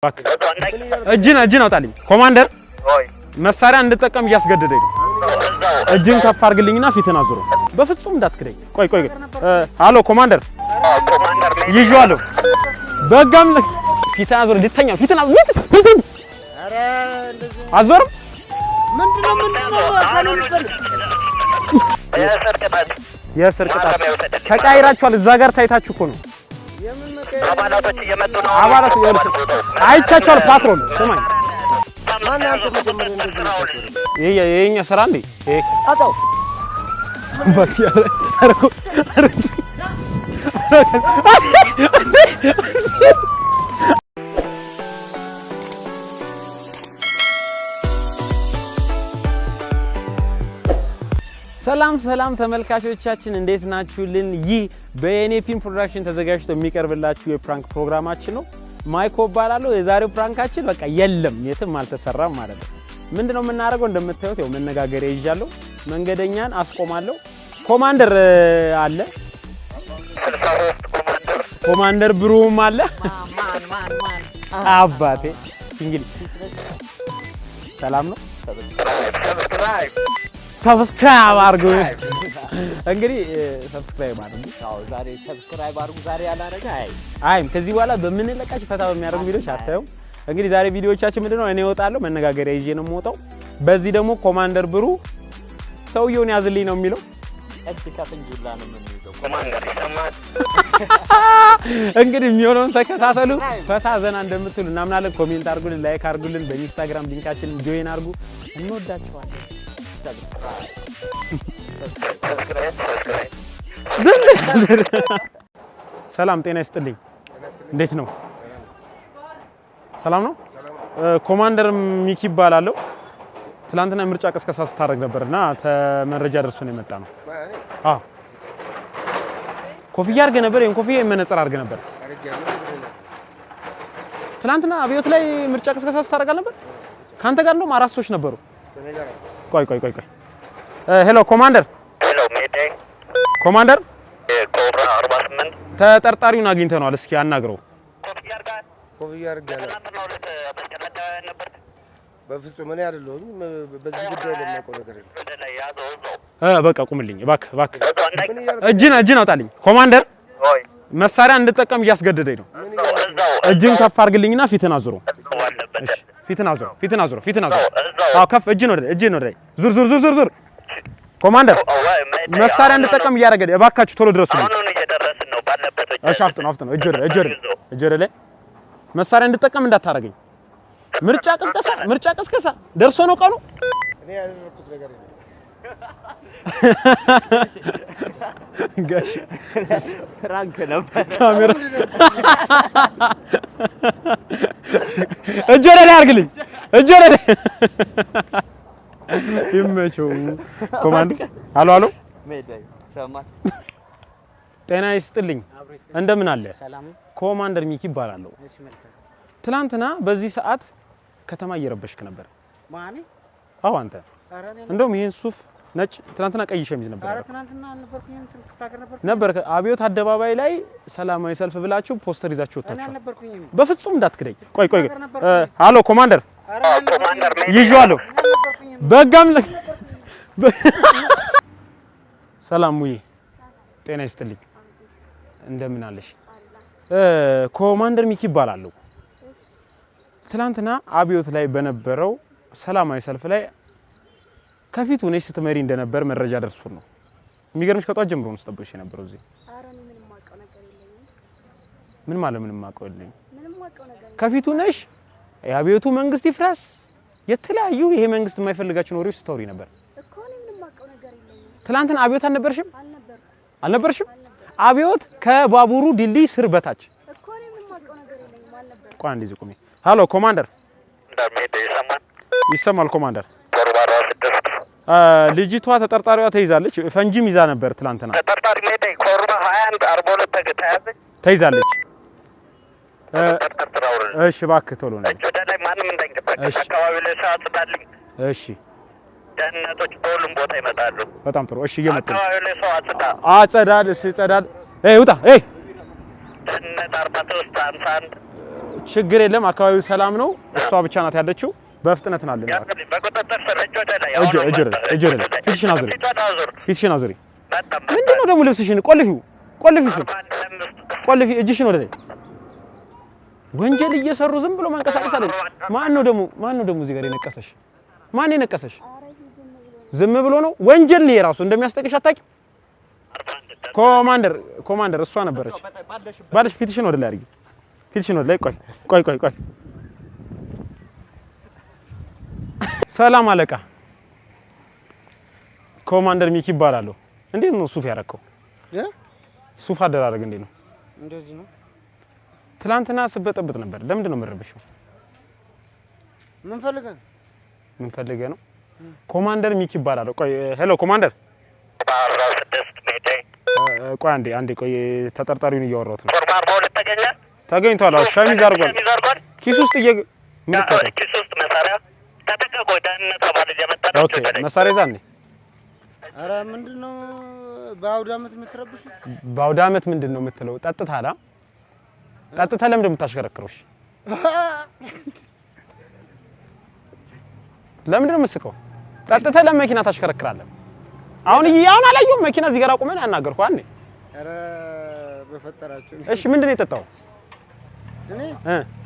ባክ እጅን አውጣልኝ ኮማንደር መሳሪያ እንድጠቀም እያስገደደኝ ነው እጅን ከፍ አድርግልኝና ፊትን አዙሮ በፍጹም እንዳትክደኝ ቆይ ሃሎ ኮማንደር ይዟለሁ በጋም ፊትን አዙሮ ልተኛ ፊትን አዙሮ አረ እንደዚህ አዞርም ምንድነው የስር ቅጣት ተቃይራችኋል እዛ ጋር ታይታችሁ እኮ ነው አባላቶች እየመጡ ነው አባላት አይቻችኋል ፓትሮል ስማኝ ማን አንተ መጀመሪያ እንደዚህ ነው የኛ ስራ እንዴ አጣው ባቲያ ሰላም ተመልካቾቻችን እንዴት ናችሁልን? ይህ በኤንኤፒን ፕሮዳክሽን ተዘጋጅቶ የሚቀርብላችሁ የፕራንክ ፕሮግራማችን ነው። ማይኮ ባላለው የዛሬው ፕራንካችን በቃ የለም የትም አልተሰራም ማለት ነው። ምንድነው የምናደርገው? እንደምታዩት ያው መነጋገሪያ ይዣለሁ። መንገደኛን አስቆማለሁ። ኮማንደር አለ ኮማንደር ብሩም አለ አባቴ እንግዲህ ሰላም ነው ሰብስክራይብ አድርጉ እንግዲህ ሰብስክራይብ አድርጉ ዛሬ ሰብስክራይብ አድርጉ ዛሬ ያላረጋ አይም ከዚህ በኋላ በምንለቃችሁ ፈታ በሚያደርጉ ቪዲዮዎች አታዩም እንግዲህ ዛሬ ቪዲዮዎቻችን ምንድነው እኔ እወጣለሁ መነጋገሪያ ይዤ ነው የምወጣው በዚህ ደግሞ ኮማንደር ብሩ ሰውየውን ያዝልኝ ነው የሚለው እጅ ከፍንጁላ ነው የምንይዘው ኮማንደር ይሰማል እንግዲህ የሚሆነውን ተከታተሉ ፈታ ዘና እንደምትሉ እናምናለን ኮሜንት አድርጉልን ላይክ አድርጉልን በኢንስታግራም ሊንካችንን ጆይን አድርጉ እንወዳችኋለን ሰላም ጤና ይስጥልኝ እንዴት ነው ሰላም ነው ኮማንደር ሚኪ ይባላል ትላንትና ምርጫ ቀስቀሳ ስታደርግ ነበርና ተመረጃ ደርሶ ነው የመጣ ነው አዎ ኮፍያ አድርገህ ነበር ኮፍያ መነጽር አድርገህ ነበር ትላንትና አብዮት ላይ ምርጫ ቀስቀሳ ስታደርግ ነበር ካንተ ጋር ነው አራት ሰዎች ነበሩ ቆይ ሄሎ ኮማንደር ሄሎ ሜቴ ኮማንደር ኮብራ 48 ተጠርጣሪውን አግኝተናል እስኪ አናግረው ኮፍያ አድርጋለሁ በፍጹም እኔ አይደለሁም በዚህ ጉዳይ ላይ የማውቀው ነገር የለም በቃ ቁምልኝ እባክህ እጅን አውጣልኝ ኮማንደር መሳሪያ እንድጠቀም እያስገደደኝ ነው እጅን ከፍ አድርግልኝና ፊትን አዙሮ እሺ ፊትን አዙሮ አዎ ከፍ እጅን ወደ ዙር ኮማንደር መሳሪያ እንድጠቀም እያደረገ እባካችሁ ቶሎ ድረሱልኝ አሁን እየደረስን ነው ባለበት እሺ አፍጥነው እጅ ላይ መሳሪያ እንድጠቀም እንዳታረገኝ ምርጫ ቀስቀሳ ደርሶ ነው ቀኑ እኔ ያደረኩት ነገር የለም ጋሽ ፍራንክ ነበር ካሜራ እጅ ላይ አድርግልኝ ላይ ይመቸው ኮማንድ አሎ ሜዳይ ሰማል ጤና ይስጥልኝ እንደምን አለ ሰላም ኮማንደር ሚኪ ይባላል እሺ መልካም ትላንትና በዚህ ሰዓት ከተማ እየረበሽክ ነበር ማኔ አዎ አንተ እንደውም ይሄን ሱፍ ነጭ ትላንትና ቀይ ሸሚዝ ነበር አረ ትላንትና አልነበርኩኝ ተካከር ነበር አብዮት አደባባይ ላይ ሰላማዊ ሰልፍ ብላችሁ ፖስተር ይዛችሁ ወጣችሁ እኔ አልነበርኩኝ በፍጹም እንዳትክደኝ ቆይ ሃሎ ኮማንደር ኮማንደር ይዟለሁ በጋም ሰላም ሙዬ ጤና ይስጥልኝ እንደምን አለሽ ኮማንደር ሚኪ ይባላል ትላንትና አብዮት ላይ በነበረው ሰላማዊ ሰልፍ ላይ ከፊቱ ነሽ ስትመሪ እንደነበር መረጃ ደርሶን ነው የሚገርምሽ ከጧት ጀምሮ ነው ስጠብቅሽ የነበረው እዚህ አረን ምንም ማቀው ነገር የለኝም ምን ማለት ምንም ማቀው የለኝም ምንም ማቀው ነገር ከፊቱ ነሽ የአብዮቱ መንግስት ይፍራስ የተለያዩ ይሄ መንግስት የማይፈልጋቸው ወሬዎች ስታወሪ ነበር እኮ ነው ምንም ማቀው ነገር የለኝም ትላንትና አብዮት አልነበርኩም አብዮት ከባቡሩ ድልድይ ስር በታች እኮ ነው ምንም ማቀው ነገር የለኝም አልነበርኩም ቆይ እንደዚህ ቁሚ ሃሎ ኮማንደር ሜቴ ይሰማል ኮማንደር ኮብራ 46 ልጅቷ ተጠርጣሪዋ ተይዛለች ፈንጂም ይዛ ነበር ትላንትና ተጠርጣሪ ሜቴ ኮብራ 21 42 ተይዛለች እሺ እባክህ ቶሎ ነው ወደ ላይ ማንም እንዳይንቀሳቀስ አካባቢው ላይ ሰዓት ባልኝ እሺ ደህንነቶች በሁሉም ቦታ ይመጣሉ በጣም ጥሩ እሺ እየመጡ አካባቢው ላይ ሰው አጸዳል ውጣ ደህንነት 43 51 ችግር የለም አካባቢው ሰላም ነው እሷ ብቻ ናት ያለችው በፍጥነት ናለን በቁጥጥር ስር ፊትሽን አዙሪ ምንድነው ደግሞ ልብስሽን ቆልፊው ቆልፊ እጅሽን ወደ ላይ ወንጀል እየሰሩ ዝም ብሎ ማንቀሳቀስ አይደል ማን ነው ደግሞ እዚህ ጋር የነቀሰሽ ማን የነቀሰሽ ዝም ብሎ ነው ወንጀል ነው የራሱ እንደሚያስጠቅሽ አታውቂም ኮማንደር እሷ ነበረች ባለሽ ፊትሽን ወደ ላይ አድርጊ ፊትሽን ወደ ላይ ቆይ ሰላም አለቃ ኮማንደር ሚኪ ይባላል እንዴት ነው ሱፍ ያረከው ሱፍ አደራረግ እንዴት ነው እንደዚህ ነው ትላንትና ስበጠብጥ ነበር ለምንድን ነው መረበሽው ምን ፈልገህ ነው ኮማንደር ሚኪ ይባላል ቆይ ሄሎ ኮማንደር 46 ሜቴ ቆይ አንዴ ቆይ ተጠርጣሪውን እያወራሁት ነው ፎርማ 42 ተገኝቷል ሸሚዝ አድርጓል ኪስ ውስጥ ኪስ ውስጥ መሳሪያ ተጠቀቆ ደህንነት አባል እየመጣ ነው ኦኬ መሳሪያ ይዛል ኧረ ምንድነው በአውዳመት የምትረብሹት በአውዳመት ምንድነው የምትለው ጠጥታላ ጠጥታ ለምን እንደምታሽከረክረው ለምን እንደምትስቀው ጠጥታ ለመኪና ታሽከረክራለህ አሁን አላየሁም መኪና እዚህ ጋር አቁመን ያናገርኩህ አንዴ ኧረ በፈጠራችሁ እሺ ምንድነው የጠጣው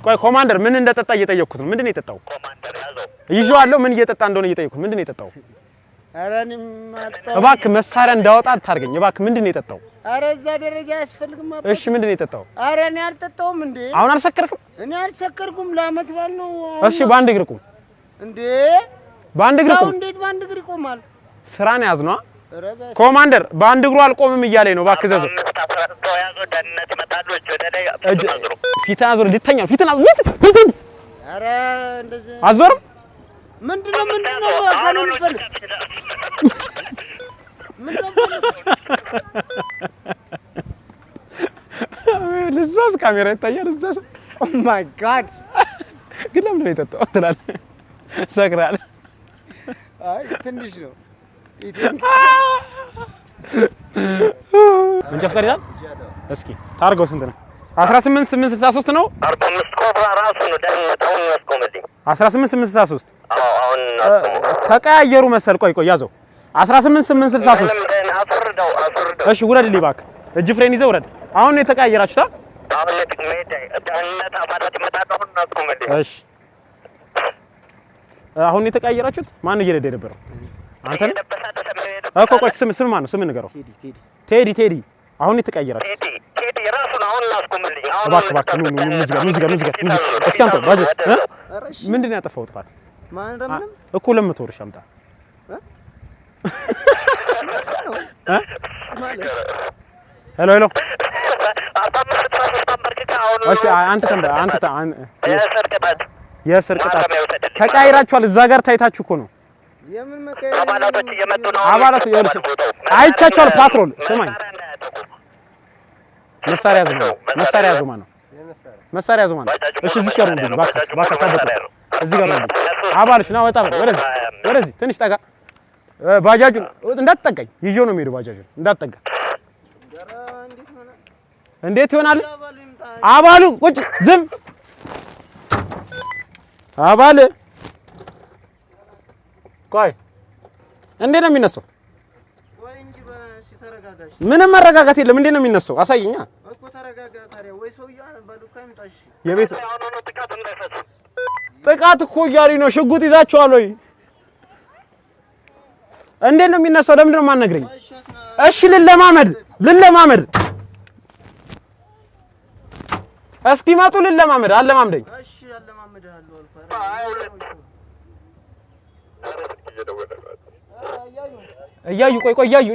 ቆይ ኮማንደር ምን እንደጠጣ እየጠየቅኩት ነው ምንድነው የጠጣው ኮማንደር ያዘው ይዤዋለሁ ምን እየጠጣ እንደሆነ እየጠየቅኩት ምንድነው የጠጣው ኧረ እኔም አጣው እባክህ መሳሪያ እንዳወጣ አታርገኝ እባክህ ምንድነው የጠጣው ኧረ እዛ ደረጃ አያስፈልግም እሺ ምንድነው የጠጣው ኧረ እኔ አልጠጣውም እንዴ አሁን አልሰከርክም እኔ አልሰከርኩም ለአመት ባል ነው እሺ በአንድ እግር ቁም እንዴ በአንድ እግር ቁም እንዴት በአንድ እግር ይቆማል ስራን ያዝ ነው ኮማንደር በአንድ እግሩ አልቆምም እያለኝ ነው እባክህ ዘዘው ያዘው ደህንነት ይመጣሉ ወደ ላይ ፊትን አዞር ልተኛ ፊትን ኧረ እንደዚህ አዞርም ምንድነው ካኑን ፈልግ ለዛስ ካሜራ ይታያል እዛስ ኦ ማይ ጋድ ግን ለምን ነው የጠጣው ትላለህ ሰክራል አይ ትንሽ ነው መንጃ ፈቃድ ይላል እስኪ ታርገው ስንት ነው 18863 ነው 45 ኮብራ ራሱ ነው ደህንነታውን ያስቆመልኝ 18863 አሁን ተቀያየሩ መሰል ቆይ ያዘው 18863 አስወርደው እሺ ውረድልኝ እባክህ እጅ ፍሬን ይዘው ውረድ አሁን ነው የተቀያየራችሁታ አሁን ደህንነት አባላት ይመጣሉ አሁን ያስቆመልኝ እሺ አሁን የተቀያየራችሁት ማን ነው እየረዳ የነበረው አንተ ነህ እኮ ቆይ ስም ማን ነው ስም ንገረው ቴዲ አሁን የተቀያየራችሁት ቴዲ ራሱን አሁን ያስቆመልኝ እባክህ ሙዚቃ እስኪ አንተ ባጅ ምንድን ነው ያጠፋው ጥፋት ማን እንደምን እኮ 200 ብር አምጣ ሄሎ እሺ አንተ የስር ቅጣት ተቀያይራችኋል እዛ ጋር ታይታችሁ እኮ ነው የምን መቀየር አባላቶች እየመጡ ነው አባላቱ ይወርስ አይቻቻል ፓትሮል ስማኝ መሳሪያ ያዙ ማን ነው መሳሪያ ያዙ ማን ነው እሺ እዚህ ጋር ነው ባካ ታበጣ እዚህ ጋር ነው አባልሽ ና ወጣ ወደዚህ ትንሽ ጠጋ ባጃጁን እንዳትጠጋኝ ይዤው ነው የሚሄደው ባጃጁን እንዳትጠጋ እንዴት ይሆናል አባሉ ቁጭ ዝም አባል ቆይ እንዴት ነው የሚነሳው ወይ እንጂ በእሺ ተረጋጋሽ ምንም መረጋጋት የለም እንዴት ነው የሚነሳው አሳየኛ እኮ ተረጋጋ ታዲያ ወይ ሰውዬው ባሉካ ይምጣሽ የቤት ጥቃት እኮ እያሉኝ ነው ሽጉጥ ይዛችኋል ወይ እንዴት ነው የሚነሳው ለምንድን ነው የማትነግረኝ እሺ ልለማመድ እስኪመጡ ልለማመድ አለማምደኝ እሺ አለማመድሃለሁ አልኩ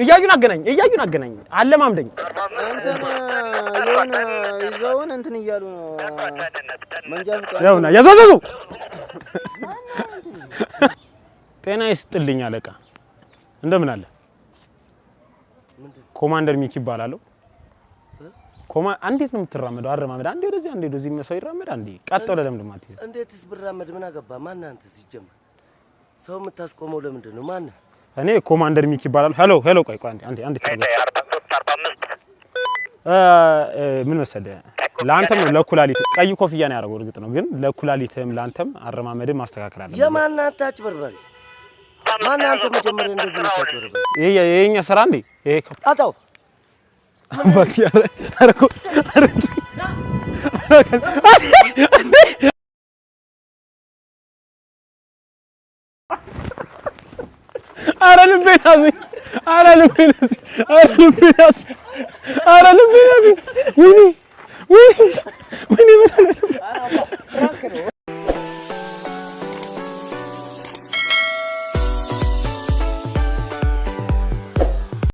እያዩን አገናኝ አለማምደኝ አንተን የሆነ ይዘውን እንትን እያሉ ነው መንጃ ፍቃድ ያውና ያዘዘዙ ጤና ይስጥልኝ አለቃ እንደምን አለ ኮማንደር ሚኪ ይባላልው እንዴት ነው የምትራመደው አረማመድ አንዴ ወደዚህ ሰው ይራመድ አንዴ ቀጥ ወደ ለምንድን ማለት ነው እንዴትስ ብራመድ ምን አገባ ማን አንተ ሲጀመር ሰው የምታስቆመው ለምንድን ነው ማን እኔ ኮማንደር ሚኪ ይባላል ሄሎ ቆይ አንዴ ምን መሰለህ ላንተም ነው ለኩላሊት ቀይ ኮፍያ ነው ያደረገው እርግጥ ነው ግን ለኩላሊትም ላንተም አረማመድም ማስተካከል አለበት የማናታች በርበሬ ማናንተ መጀመሪያ እንደዚህ ምታጭበርበ የኛ ስራ እንዴ ይሄ አጣው አባት ያረኩ አረ ልቤን ያዙኝ አረ ልቤን ያዙኝ አረ ልቤን ያዙኝ አረ ልቤን ያዙኝ ወይኔ